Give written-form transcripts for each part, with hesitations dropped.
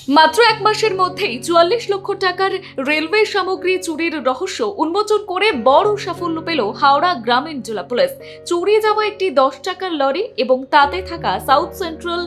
মাত্র এক মাসের মধ্যেই ৪৪ লক্ষ টাকার রেলওয়ে সামগ্রী চুরির রহস্য উন্মোচন করে বড় সাফল্য পেল হাওড়া গ্রামীণ জেলা পুলিশ। চুরি যাওয়া একটি ১০ টাকার লরি এবং তাতে থাকা সাউথ সেন্ট্রাল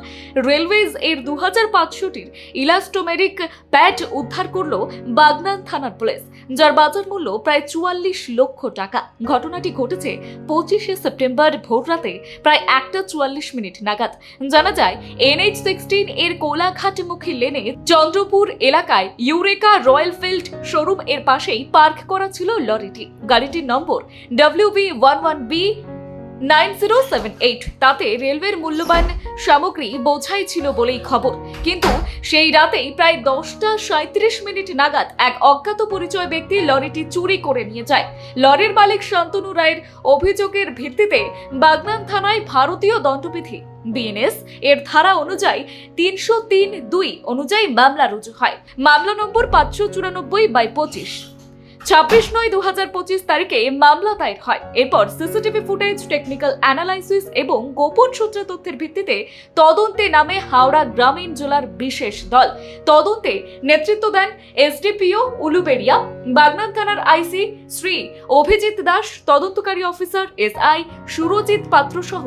রেলওয়েজ এর ২৫০০টির ইলাস্টোমেরিক প্যাড উদ্ধার করল বাগনান থানার পুলিশ, যার বাজার মূল্য প্রায় ৪৪ লক্ষ টাকা। ঘটনাটি ঘটেছে ২৫শে সেপ্টেম্বর ভোররাতে প্রায় ১টা ৪৪ নাগাদ। জানা যায় NH-16 এর কোলাঘাটমুখী লেনে চন্দ্রপুর এলাকায় ইউরেকা রয়্যাল ফিল্ড শোরুম এর পাশেই পার্ক করা ছিল লরিটি। গাড়িটির নম্বর WB11B9078। তাতে রেলওয়ের মূল্যবান সামগ্রী বোঝাই ছিল বলেই খবর। কিন্তু সেই রাতেই প্রায় ১০টা ৩৭ নাগাদ এক অজ্ঞাত পরিচয় ব্যক্তি লরিটি চুরি করে নিয়ে যায়। লরির মালিক শান্তনু রায়ের অভিযোগের ভিত্তিতে বাগনান থানায় ভারতীয় দণ্ডবিধি BNS এর ধারা অনুযায়ী ৩০৩(২) অনুযায়ী মামলা রুজু হয়। মামলা নম্বর ৫৯৪/২৫ ২৬/৯/২০২৫ তারিখে মামলা দায়ের হয়। এরপর সিসিটিভি ফুটেজ, টেকনিক্যাল অ্যানালাইসিস এবং গোপন সূত্র তথ্যের ভিত্তিতে তদন্তে নামে হাওড়া গ্রামীণ জেলার বিশেষ দল। তদন্তে নেতৃত্ব দেন SDPO উলুবেড়িয়া, বাগনান থানার IC শ্রী অভিজিৎ দাস, তদন্তকারী অফিসার SI সুরজিৎ পাত্র সহ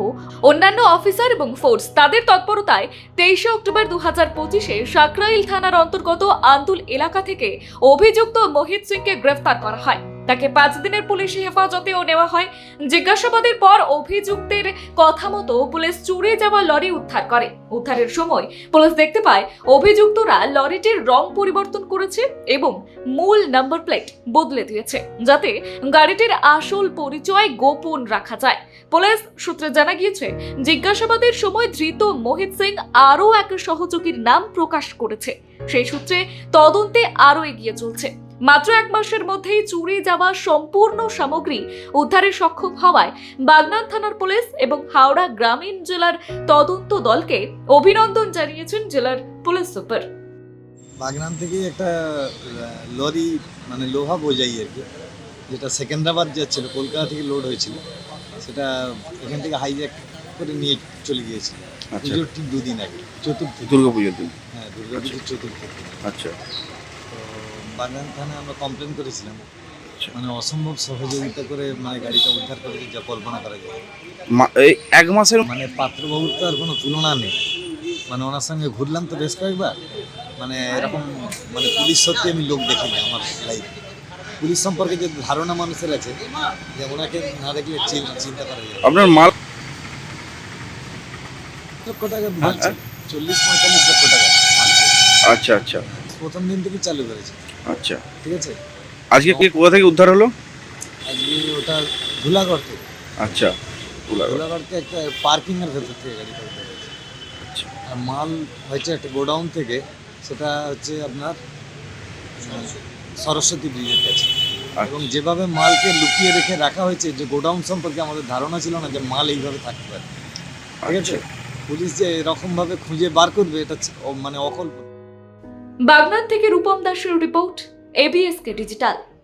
অন্যান্য অফিসার এবং ফোর্স। তাদের তৎপরতায় ২৩শে অক্টোবর ২০২৫-এ সাকরাইল থানার অন্তর্গত আন্দুল এলাকা থেকে অভিযুক্ত মোহিত সিংকে গ্রেফতার করা হয়। তাকে ৫ দিনের পুলিশি হেফাজতেও নেওয়া হয়। জিজ্ঞাসাবাদের পর অভিযুক্তের কথা মতো পুলিশ চুরি যাওয়া লরি উদ্ধার করে। উদ্ধারের সময় পুলিশ দেখতে পায় অভিযুক্তরা লরিটির রং পরিবর্তন করেছে এবং মূল নাম্বার প্লেট বদলে দিয়েছে, যাতে গাড়িটির আসল পরিচয় গোপন রাখা যায়। পুলিশ সূত্রে জানা গিয়েছে, জিজ্ঞাসাবাদের সময় ধৃত মোহিত সিং আরও এক সহযোগীর নাম প্রকাশ করেছে। সেই সূত্রে তদন্তে আরও এগিয়ে চলছে। মাত্র এক মাসের মধ্যেই চুরি যাওয়া সম্পূর্ণ সামগ্রী উদ্ধারে সক্ষম হওয়ায় বাগনান থানার পুলিশ এবং হাওড়া গ্রামীণ জেলার তদন্ত দলকে অভিনন্দন জানিয়েছেন জেলার পুলিশ সুপার। বাগনান থেকে একটা লরি মানে লোহা বোঝাই আর কি, যেটা সেকেন্দ্রাবাদ যাচ্ছিল, কলকাতা থেকে লোড হয়েছিল, সেটা এখান থেকে হাইজ্যাক করে নিয়ে চলে গিয়েছিল। পুজোর ঠিক ২ দিন আগে, চতুর্থী, দুর্গাপুজোর দিন। হ্যাঁ, দুর্গাপুজোর চতুর্থী। আচ্ছা, তো বাগনান থানায় আমরা কমপ্লেন করেছিলাম, মানে অসম্ভব সহযোগিতা করে মানে গাড়িটা উদ্ধার করেছে, যা কল্পনা করা যায়। এই এক মাসের মানে পাত্রবাবুর তো আর কোনো তুলনা নেই। মানে ওনার সঙ্গে ঘুরলাম তো বেশ কয়েকবার, মানে এরকম মানে পুলিশ সত্যি আমি লোক দেখিনি আমার লাইফে। পুলিশ সম্পর্কে যে ধারণা মানুষের আছে, যে ওনাকে না দেখলে চিন্তা করা যায়। আপনার মাল লক্ষ টাকা মারছে, ৪০-৪৫ লক্ষ টাকা মারছে। আচ্ছা আচ্ছা, প্রথম দিন থেকে চালু করেছে। আচ্ছা, ঠিক আছে। আজকে কি কোথা থেকে উদ্ধার হলো? আজকে ওটা ধুলাগড় থেকে। আচ্ছা, ধুলাগড় থেকে একটা পার্কিংয়ের ভেতর থেকে গাড়িটা উদ্ধার হয়েছে। আচ্ছা, আর মাল হয়েছে একটা গোডাউন থেকে, সেটা হচ্ছে আপনার সরস্বতী ব্রিজের কাছে। এবং যেভাবে মালকে লুকিয়ে রেখে রাখা হয়েছে, যে গোডাউন সম্পর্কে আমাদের ধারণা ছিল না যে মাল এইভাবে থাকতে পারে। ঠিক আছে। পুলিশ যে এরকম ভাবে খুঁজে বার করবে, এটা মানে অকল্পনীয়। বাগনান থেকে রূপম দাসের রিপোর্ট, ABSK ডিজিটাল।